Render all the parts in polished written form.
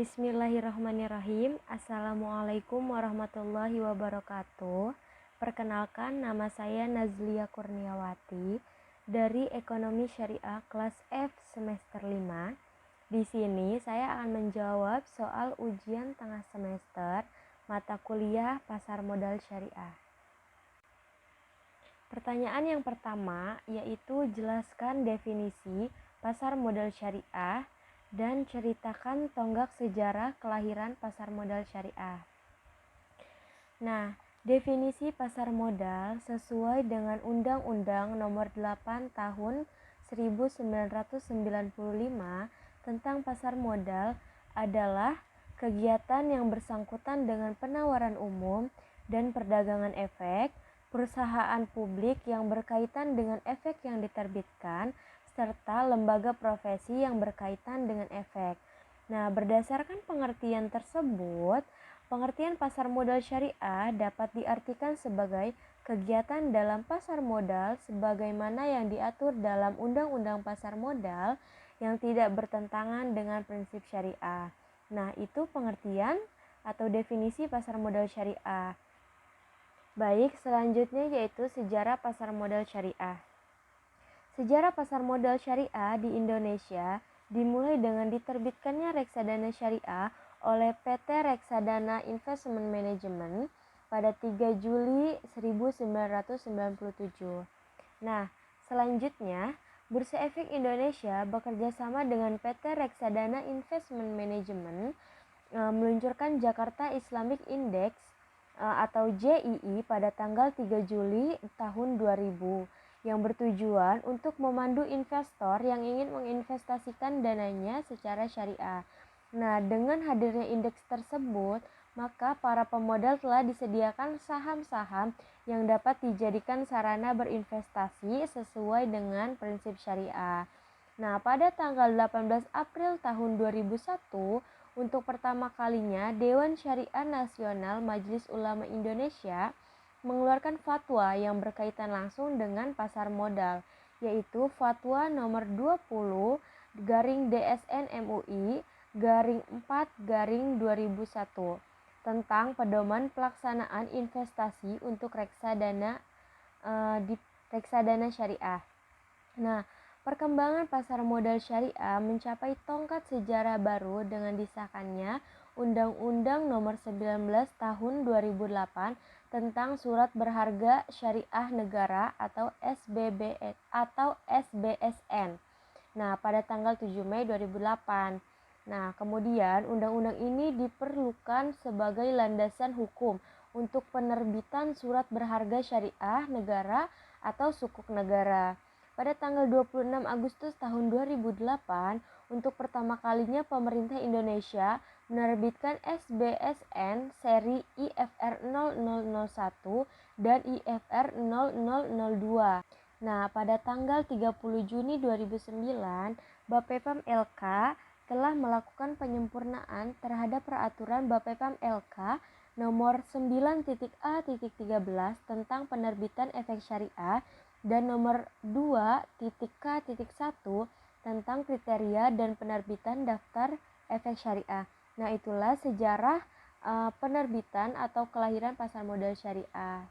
Bismillahirrahmanirrahim. Assalamualaikum warahmatullahi wabarakatuh. Perkenalkan, nama saya Nazlia Kurniawati dari Ekonomi Syariah kelas F semester 5. Di sini saya akan menjawab soal ujian tengah semester mata kuliah Pasar Modal Syariah. Pertanyaan yang pertama yaitu jelaskan definisi pasar modal syariah dan ceritakan tonggak sejarah kelahiran pasar modal syariah. Nah, definisi pasar modal sesuai dengan Undang-Undang Nomor 8 Tahun 1995 tentang pasar modal adalah kegiatan yang bersangkutan dengan penawaran umum dan perdagangan efek, perusahaan publik yang berkaitan dengan efek yang diterbitkan, serta lembaga profesi yang berkaitan dengan efek. Nah, berdasarkan pengertian tersebut, pengertian pasar modal syariah dapat diartikan sebagai kegiatan dalam pasar modal sebagaimana yang diatur dalam Undang-Undang Pasar Modal yang tidak bertentangan dengan prinsip syariah. Nah, itu pengertian atau definisi pasar modal syariah. Baik, selanjutnya yaitu sejarah pasar modal syariah. Sejarah pasar modal syariah di Indonesia dimulai dengan diterbitkannya reksadana syariah oleh PT Reksadana Investment Management pada 3 Juli 1997. Nah, selanjutnya Bursa Efek Indonesia bekerjasama dengan PT Reksadana Investment Management meluncurkan Jakarta Islamic Index atau JII pada tanggal 3 Juli tahun 2000 yang bertujuan untuk memandu investor yang ingin menginvestasikan dananya secara syariah. Nah, dengan hadirnya indeks tersebut, maka para pemodal telah disediakan saham-saham yang dapat dijadikan sarana berinvestasi sesuai dengan prinsip syariah. Nah, pada tanggal 18 April tahun 2001, untuk pertama kalinya Dewan Syariah Nasional Majelis Ulama Indonesia mengeluarkan fatwa yang berkaitan langsung dengan pasar modal, yaitu Fatwa nomor 20/DSN MUI /4/2001 tentang pedoman pelaksanaan investasi untuk reksadana di reksadana syariah. Nah, perkembangan pasar modal syariah mencapai tongkat sejarah baru dengan disahkannya Undang-Undang Nomor 19 Tahun 2008 tentang Surat Berharga Syariah Negara atau SBSN. Nah, pada tanggal 7 Mei 2008. Nah, kemudian undang-undang ini diperlukan sebagai landasan hukum untuk penerbitan surat berharga syariah negara atau sukuk negara. Pada tanggal 26 Agustus tahun 2008, untuk pertama kalinya pemerintah Indonesia menerbitkan SBSN seri IFR 0001 dan IFR 0002. Nah, pada tanggal 30 Juni 2009, Bapepam LK telah melakukan penyempurnaan terhadap peraturan Bapepam LK nomor 9.A.13 tentang penerbitan efek syariah dan nomor 2.K.1 tentang kriteria dan penerbitan daftar efek syariah. Nah, itulah sejarah penerbitan atau kelahiran pasar modal syariah.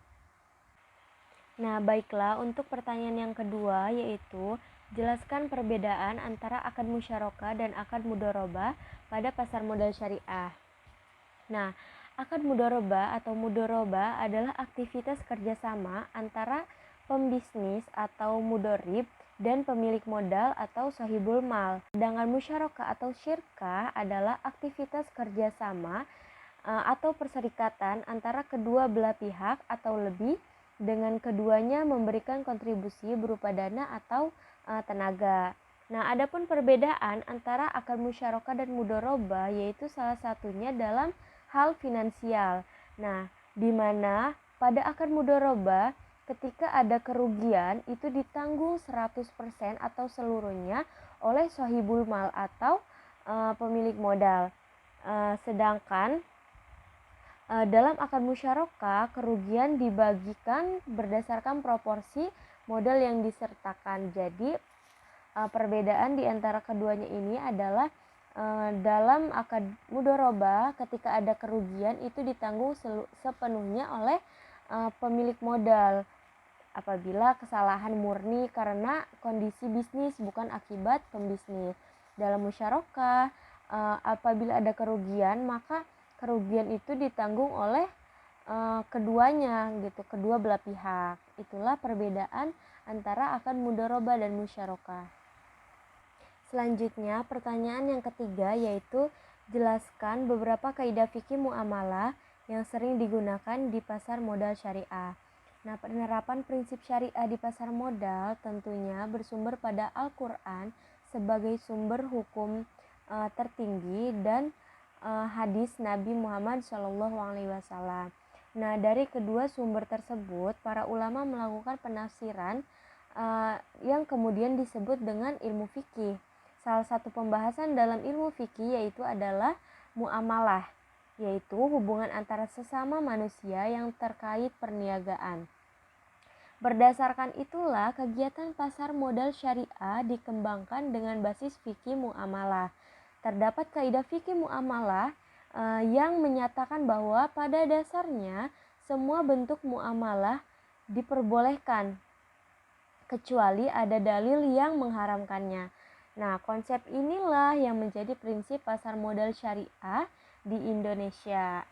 Nah, baiklah, untuk pertanyaan yang kedua yaitu jelaskan perbedaan antara akad musyarakah dan akad mudharabah pada pasar modal syariah. Nah, akad mudharabah atau mudharabah adalah aktivitas kerjasama antara pembisnis atau mudharib dan pemilik modal atau sahibul mal. Sedangkan musyarakah atau syirkah adalah aktivitas kerjasama atau perserikatan antara kedua belah pihak atau lebih dengan keduanya memberikan kontribusi berupa dana atau tenaga. Nah, adapun perbedaan antara akad musyarakah dan mudharabah yaitu salah satunya dalam hal finansial. Nah, di mana pada akad mudharabah ketika ada kerugian itu ditanggung 100% atau seluruhnya oleh sahibul mal atau pemilik modal. Sedangkan dalam akad musyarakah kerugian dibagikan berdasarkan proporsi modal yang disertakan. Jadi perbedaan di antara keduanya ini adalah dalam akad mudharabah ketika ada kerugian itu ditanggung sepenuhnya oleh pemilik modal apabila kesalahan murni karena kondisi bisnis bukan akibat pembisnis. Dalam musyarakah apabila ada kerugian maka kerugian itu ditanggung oleh keduanya gitu, kedua belah pihak. Itulah perbedaan antara akad mudharabah dan musyarakah. Selanjutnya, pertanyaan yang ketiga yaitu jelaskan beberapa kaidah fikih muamalah yang sering digunakan di pasar modal syariah. Nah, penerapan prinsip syariah di pasar modal tentunya bersumber pada Al-Qur'an sebagai sumber hukum tertinggi dan hadis Nabi Muhammad SAW. Nah, dari kedua sumber tersebut, para ulama melakukan penafsiran yang kemudian disebut dengan ilmu fikih. Salah satu pembahasan dalam ilmu fikih yaitu adalah muamalah, yaitu hubungan antara sesama manusia yang terkait perniagaan. Berdasarkan itulah, kegiatan pasar modal syariah dikembangkan dengan basis fikih muamalah. Terdapat kaidah fikih muamalah yang menyatakan bahwa pada dasarnya semua bentuk muamalah diperbolehkan kecuali ada dalil yang mengharamkannya. Nah, konsep inilah yang menjadi prinsip pasar modal syariah di Indonesia.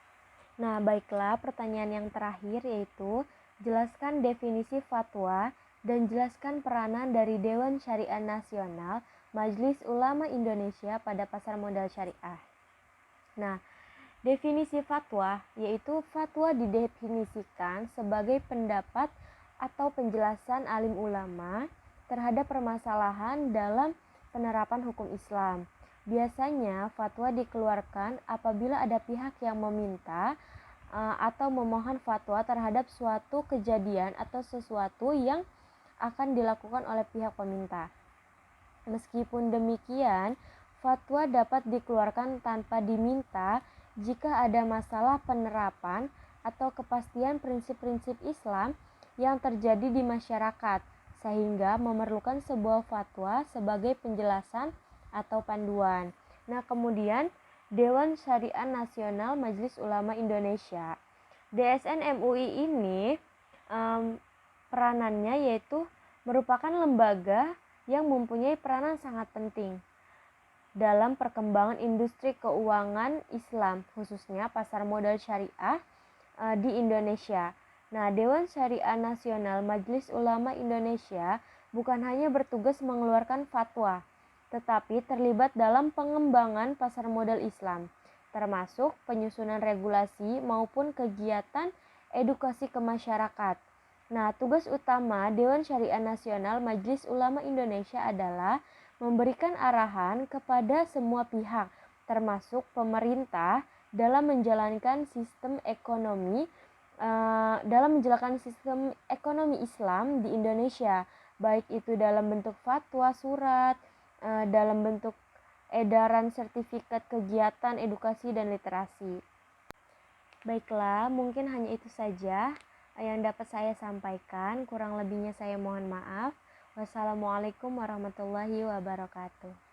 Nah, baiklah, pertanyaan yang terakhir yaitu jelaskan definisi fatwa dan jelaskan peranan dari Dewan Syariah Nasional Majelis Ulama Indonesia pada pasar modal syariah. Nah, definisi fatwa yaitu fatwa didefinisikan sebagai pendapat atau penjelasan alim ulama terhadap permasalahan dalam penerapan hukum Islam. Biasanya fatwa dikeluarkan apabila ada pihak yang meminta atau memohon fatwa terhadap suatu kejadian atau sesuatu yang akan dilakukan oleh pihak peminta. Meskipun demikian, fatwa dapat dikeluarkan tanpa diminta jika ada masalah penerapan atau kepastian prinsip-prinsip Islam yang terjadi di masyarakat, sehingga memerlukan sebuah fatwa sebagai penjelasan atau panduan. Nah, kemudian Dewan Syariah Nasional Majelis Ulama Indonesia. DSN MUI ini peranannya yaitu merupakan lembaga yang mempunyai peranan sangat penting dalam perkembangan industri keuangan Islam, khususnya pasar modal syariah di Indonesia. Nah, Dewan Syariah Nasional Majelis Ulama Indonesia bukan hanya bertugas mengeluarkan fatwa, tetapi terlibat dalam pengembangan pasar modal Islam, termasuk penyusunan regulasi maupun kegiatan edukasi ke masyarakat. Nah, tugas utama Dewan Syariah Nasional Majelis Ulama Indonesia adalah memberikan arahan kepada semua pihak, termasuk pemerintah, dalam menjalankan sistem ekonomi Islam di Indonesia, baik itu dalam bentuk fatwa, surat, dalam bentuk edaran sertifikat kegiatan edukasi dan literasi. Baiklah, mungkin hanya itu saja yang dapat saya sampaikan. Kurang lebihnya saya mohon maaf. Wassalamualaikum warahmatullahi wabarakatuh.